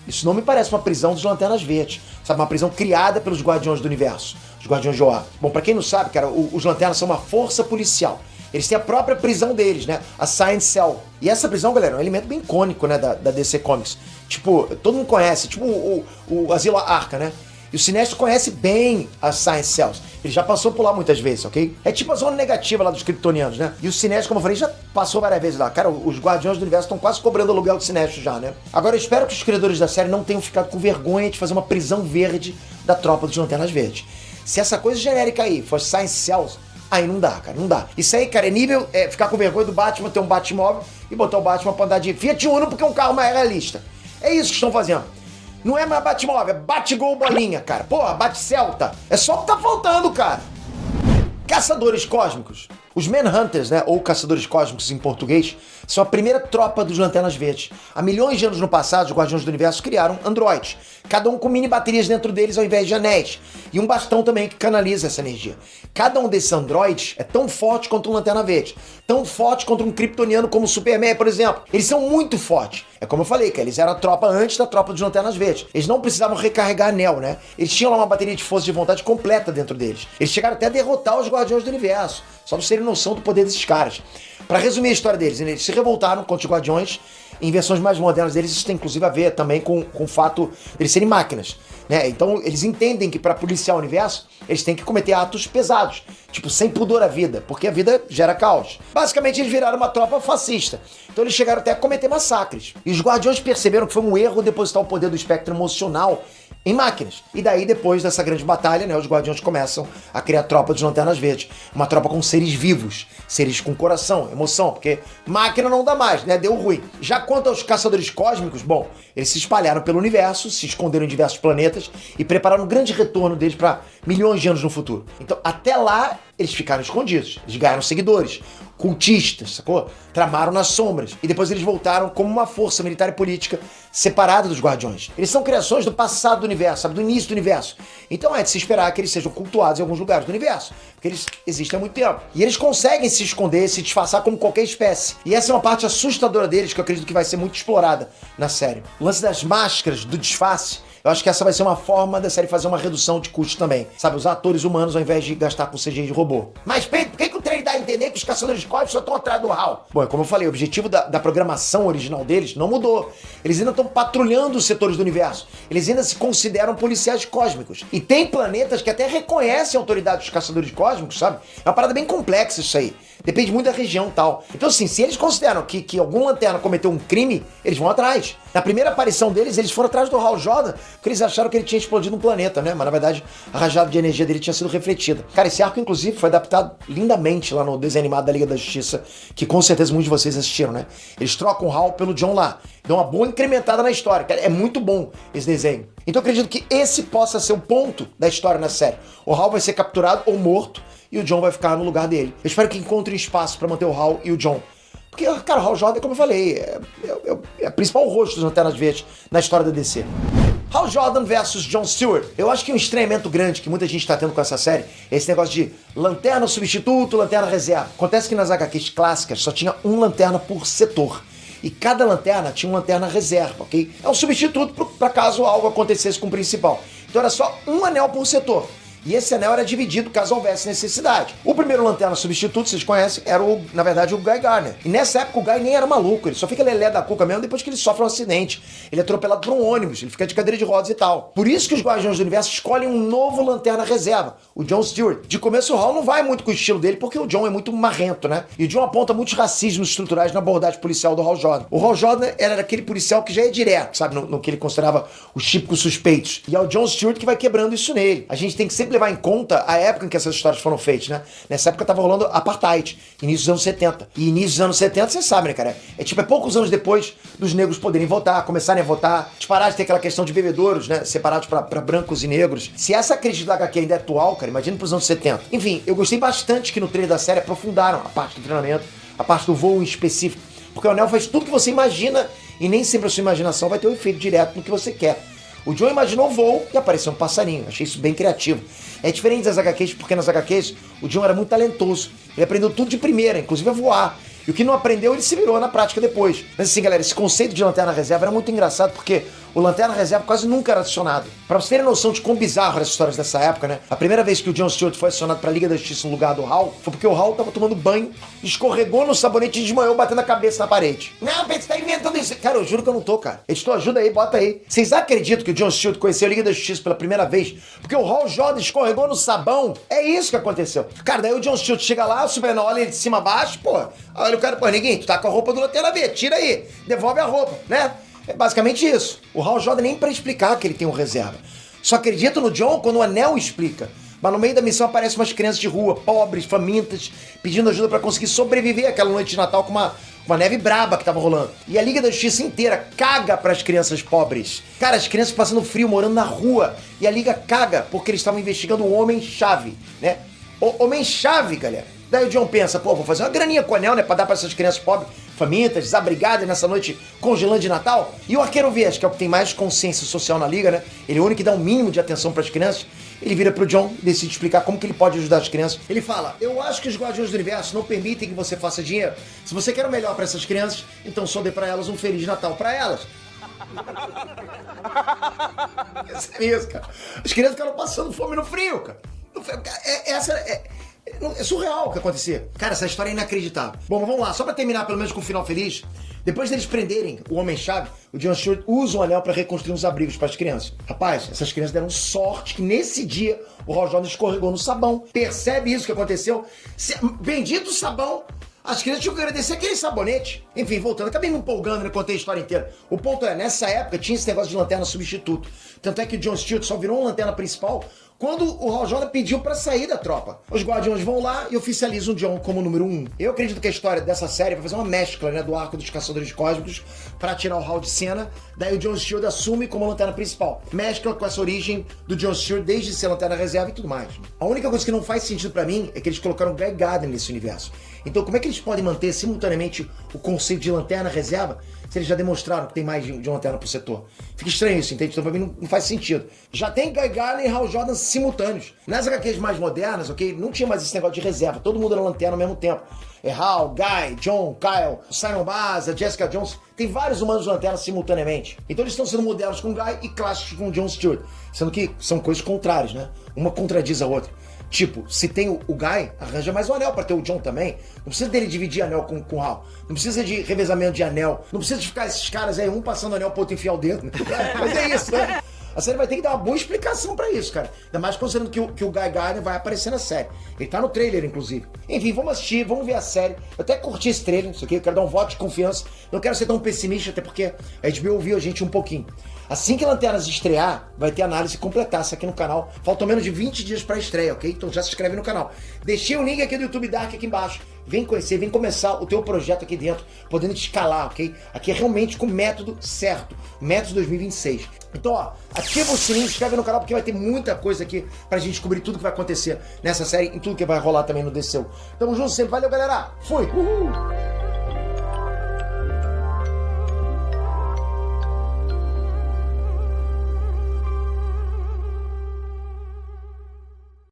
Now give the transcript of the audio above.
Isso não me parece uma prisão dos Lanternas Verdes, sabe? Uma prisão criada pelos Guardiões do Universo, os Guardiões de Oa. Bom, pra quem não sabe, cara, os Lanternas são uma força policial. Eles têm a própria prisão deles, né? A Science Cell. E essa prisão, galera, é um elemento bem icônico, né, da DC Comics. Tipo, todo mundo conhece, tipo o Asilo Arca, né? E o Sinestro conhece bem as Science Cells. Ele já passou por lá muitas vezes, ok? É tipo a zona negativa lá dos kryptonianos, né? E o Sinestro, como eu falei, já passou várias vezes lá. Cara, os Guardiões do Universo estão quase cobrando aluguel do Sinestro já, né? Agora, eu espero que os criadores da série não tenham ficado com vergonha de fazer uma prisão verde da tropa dos Lanternas Verdes. Se essa coisa genérica aí for Science Cells, aí não dá, cara, não dá. Isso aí, cara, é nível ficar com vergonha do Batman ter um Batmóvel e botar o Batman pra andar de Fiat Uno porque é um carro mais realista. É isso que estão fazendo. Não é mais Batmóvel, é Batgol Bolinha, cara. Porra, Bat-Celta. É só o que tá faltando, cara. Caçadores Cósmicos. Os Manhunters, né, ou Caçadores Cósmicos em português, são a primeira tropa dos Lanternas Verdes. Há milhões de anos no passado, os Guardiões do Universo criaram androides, cada um com mini baterias dentro deles ao invés de anéis, e um bastão também que canaliza essa energia. Cada um desses androides é tão forte quanto um Lanterna Verde, tão forte quanto um kryptoniano como o Superman, por exemplo. Eles são muito fortes. É como eu falei, cara, eles eram a tropa antes da tropa dos Lanternas Verdes. Eles não precisavam recarregar anel, né? Eles tinham lá uma bateria de força de vontade completa dentro deles. Eles chegaram até a derrotar os Guardiões do Universo, só pra vocês terem noção do poder desses caras. Pra resumir a história deles, eles se revoltaram contra os Guardiões. Em versões mais modernas deles, isso tem inclusive a ver também com o fato de eles serem máquinas, né? Então eles entendem que para policiar o universo, eles têm que cometer atos pesados, tipo sem pudor à vida, porque a vida gera caos. Basicamente eles viraram uma tropa fascista, então eles chegaram até a cometer massacres. E os Guardiões perceberam que foi um erro depositar o poder do espectro emocional em máquinas. E daí, depois dessa grande batalha, né, os Guardiões começam a criar a tropa dos Lanternas Verdes. Uma tropa com seres vivos, seres com coração, emoção, porque máquina não dá mais, né? Deu ruim. Já quanto aos Caçadores Cósmicos, bom, eles se espalharam pelo universo, se esconderam em diversos planetas e prepararam um grande retorno deles para milhões de anos no futuro. Então, até lá, eles ficaram escondidos. Eles ganharam seguidores, cultistas, sacou? Tramaram nas sombras. E depois eles voltaram como uma força militar e política separada dos Guardiões. Eles são criações do passado do universo, sabe? Do início do universo. Então é de se esperar que eles sejam cultuados em alguns lugares do universo, porque eles existem há muito tempo. E eles conseguem se esconder, se disfarçar como qualquer espécie. E essa é uma parte assustadora deles, que eu acredito que vai ser muito explorada na série. O lance das máscaras, do disfarce, eu acho que essa vai ser uma forma da série fazer uma redução de custo também. Sabe, usar atores humanos ao invés de gastar com CGI de robô. Mas, Pedro, por que o trailer dá a entender que os Caçadores Cósmicos só estão atrás do HAL? Bom, como eu falei, o objetivo da programação original deles não mudou. Eles ainda estão patrulhando os setores do universo. Eles ainda se consideram policiais cósmicos. E tem planetas que até reconhecem a autoridade dos Caçadores Cósmicos, sabe? É uma parada bem complexa isso aí. Depende muito da região e tal. Então, assim, se eles consideram que algum lanterna cometeu um crime, eles vão atrás. Na primeira aparição deles, eles foram atrás do Hal Jordan, porque eles acharam que ele tinha explodido um planeta, né? Mas, na verdade, a rajada de energia dele tinha sido refletida. Cara, esse arco, inclusive, foi adaptado lindamente lá no desenho animado da Liga da Justiça, que com certeza muitos de vocês assistiram, né? Eles trocam o Hal pelo John lá. Dão uma boa incrementada na história. Cara, é muito bom esse desenho. Então, eu acredito que esse possa ser o ponto da história na série. O Hal vai ser capturado ou morto, e o John vai ficar no lugar dele. Eu espero que encontrem espaço pra manter o Hal e o John. Porque, cara, o Hal Jordan, como eu falei, é o principal rosto dos Lanternas Verdes na história da DC. Hal Jordan versus John Stewart. Eu acho que um estranhamento grande que muita gente tá tendo com essa série é esse negócio de lanterna substituto, lanterna reserva. Acontece que nas HQs clássicas só tinha um lanterna por setor. E cada lanterna tinha uma lanterna reserva, ok? É um substituto para caso algo acontecesse com o principal. Então era só um anel por setor. E esse anel era dividido caso houvesse necessidade. O primeiro lanterna substituto, vocês conhecem, era, na verdade, o Guy Gardner. E nessa época o Guy nem era maluco, ele só fica lelé da cuca mesmo depois que ele sofre um acidente. Ele é atropelado por um ônibus, ele fica de cadeira de rodas e tal. Por isso que os Guardiões do Universo escolhem um novo lanterna reserva, o John Stewart. De começo o Hal não vai muito com o estilo dele, porque o John é muito marrento, né? E o John aponta muitos racismos estruturais na abordagem policial do Hal Jordan. O Hal Jordan era aquele policial que já é direto, sabe? No que ele considerava os típicos suspeitos. E é o John Stewart que vai quebrando isso nele. A gente tem que sempre levar em conta a época em que essas histórias foram feitas, né? Nessa época tava rolando apartheid, início dos anos 70. E início dos anos 70, você sabe, né, cara? É poucos anos depois dos negros poderem votar, começarem a votar, de parar de ter aquela questão de bebedouros, né? Separados pra brancos e negros. Se essa crítica da HQ ainda é atual, cara, imagina pros anos 70. Enfim, eu gostei bastante que no trailer da série aprofundaram a parte do treinamento, a parte do voo em específico. Porque o anel faz tudo que você imagina e nem sempre a sua imaginação vai ter um efeito direto no que você quer. O John imaginou voo e apareceu um passarinho. Achei isso bem criativo. É diferente das HQs, porque nas HQs o John era muito talentoso. Ele aprendeu tudo de primeira, inclusive a voar. E o que não aprendeu, ele se virou na prática depois. Mas assim, galera, esse conceito de lanterna reserva era muito engraçado, porque o Lanterna Reserva quase nunca era acionado. Pra vocês terem noção de quão bizarro eram as histórias dessa época, né? A primeira vez que o John Stewart foi acionado pra Liga da Justiça no lugar do Hal, foi porque o Hal tava tomando banho, escorregou no sabonete e desmaiou batendo a cabeça na parede. Não, Pedro, você tá inventando isso. Cara, eu juro que eu não tô, cara. Editor, ajuda aí, bota aí. Vocês acreditam que o John Stewart conheceu a Liga da Justiça pela primeira vez porque o Hal Jordan escorregou no sabão? É isso que aconteceu. Cara, daí o John Stewart chega lá, o Superman olha ele de cima a baixo, pô. Olha o cara, pô, ninguém, tu tá com a roupa do Lanterna Verde, tira aí, devolve a roupa, né? É basicamente isso. O Hal Jordan nem pra explicar que ele tem um reserva. Só acredita no John quando o Anel explica. Mas no meio da missão aparecem umas crianças de rua, pobres, famintas, pedindo ajuda pra conseguir sobreviver àquela noite de Natal com uma neve braba que tava rolando. E a Liga da Justiça inteira caga pras crianças pobres. Cara, as crianças passando frio, morando na rua. E a Liga caga porque eles estavam investigando o Homem-Chave, né? O Homem-Chave, galera. Daí o John pensa, pô, vou fazer uma graninha com o Anel, né? Pra dar pra essas crianças pobres, famintas, desabrigadas nessa noite congelante de Natal. E o Arqueiro Verde, que é o que tem mais consciência social na Liga, né? Ele é o único que dá um mínimo de atenção pras crianças. Ele vira pro John e decide explicar como que ele pode ajudar as crianças. Ele fala, eu acho que os Guardiões do Universo não permitem que você faça dinheiro. Se você quer o melhor pra essas crianças, então só dê pra elas um Feliz Natal pra elas. É isso, cara. As crianças ficaram passando fome no frio, cara. É surreal o que acontecia. Cara, essa história é inacreditável. Bom, mas vamos lá, só pra terminar pelo menos com um final feliz. Depois deles prenderem o Homem-Chave, o John Stewart usa o anel pra reconstruir uns abrigos pras crianças. Rapaz, essas crianças deram sorte que nesse dia o Hal Jordan escorregou no sabão. Percebe isso que aconteceu? Bendito sabão! As crianças tinham que agradecer aquele sabonete. Enfim, voltando, acabei me empolgando, né? Contei a história inteira. O ponto é, nessa época tinha esse negócio de lanterna substituto. Tanto é que o John Stewart só virou uma lanterna principal quando o Hal Jordan pediu pra sair da tropa. Os Guardiões vão lá e oficializam o John como número 1. Eu acredito que a história dessa série vai fazer uma mescla, né, do arco dos Caçadores Cósmicos pra tirar o Hal de cena. Daí o John Stewart assume como lanterna principal. Mescla com essa origem do John Stewart desde ser lanterna reserva e tudo mais. A única coisa que não faz sentido pra mim é que eles colocaram o Guy Gardner nesse universo. Então como é que eles podem manter simultaneamente o conceito de lanterna reserva se eles já demonstraram que tem mais de uma lanterna por setor? Fica estranho isso, entende? Então pra mim não faz sentido. Já tem Guy Gardner e Hal Jordan simultâneos. Nas HQs mais modernas, ok? Não tinha mais esse negócio de reserva. Todo mundo era lanterna ao mesmo tempo. É Hal, Guy, John, Kyle, Simon Baza, Jessica Jones. Tem vários humanos lanternas simultaneamente. Então eles estão sendo modernos com Guy e clássicos com John Stewart. Sendo que são coisas contrárias, né? Uma contradiz a outra. Tipo, se tem o Guy, arranja mais um anel pra ter o John também. Não precisa dele dividir anel com o Hal. Não precisa de revezamento de anel. Não precisa de ficar esses caras aí, um passando anel pro outro enfiar o dedo. Mas é isso, né? A série vai ter que dar uma boa explicação pra isso, cara. Ainda mais considerando que o Guy Gardner vai aparecer na série. Ele tá no trailer, inclusive. Enfim, vamos assistir, vamos ver a série. Eu até curti esse trailer, isso aqui. Eu quero dar um voto de confiança. Não quero ser tão pessimista, até porque a HBO ouviu a gente um pouquinho. Assim que Lanternas estrear, vai ter análise completaça aqui no canal. Faltam menos de 20 dias pra estreia, ok? Então já se inscreve no canal. Deixei o link aqui do YouTube Dark aqui embaixo. Vem conhecer, vem começar o teu projeto aqui dentro, podendo te escalar, ok? Aqui é realmente com o método certo. Método 2026. Então, ó, ativa o sininho, se inscreve no canal, porque vai ter muita coisa aqui pra gente descobrir tudo que vai acontecer nessa série e tudo que vai rolar também no DCU. Tamo junto sempre, valeu, galera! Fui! Uhul!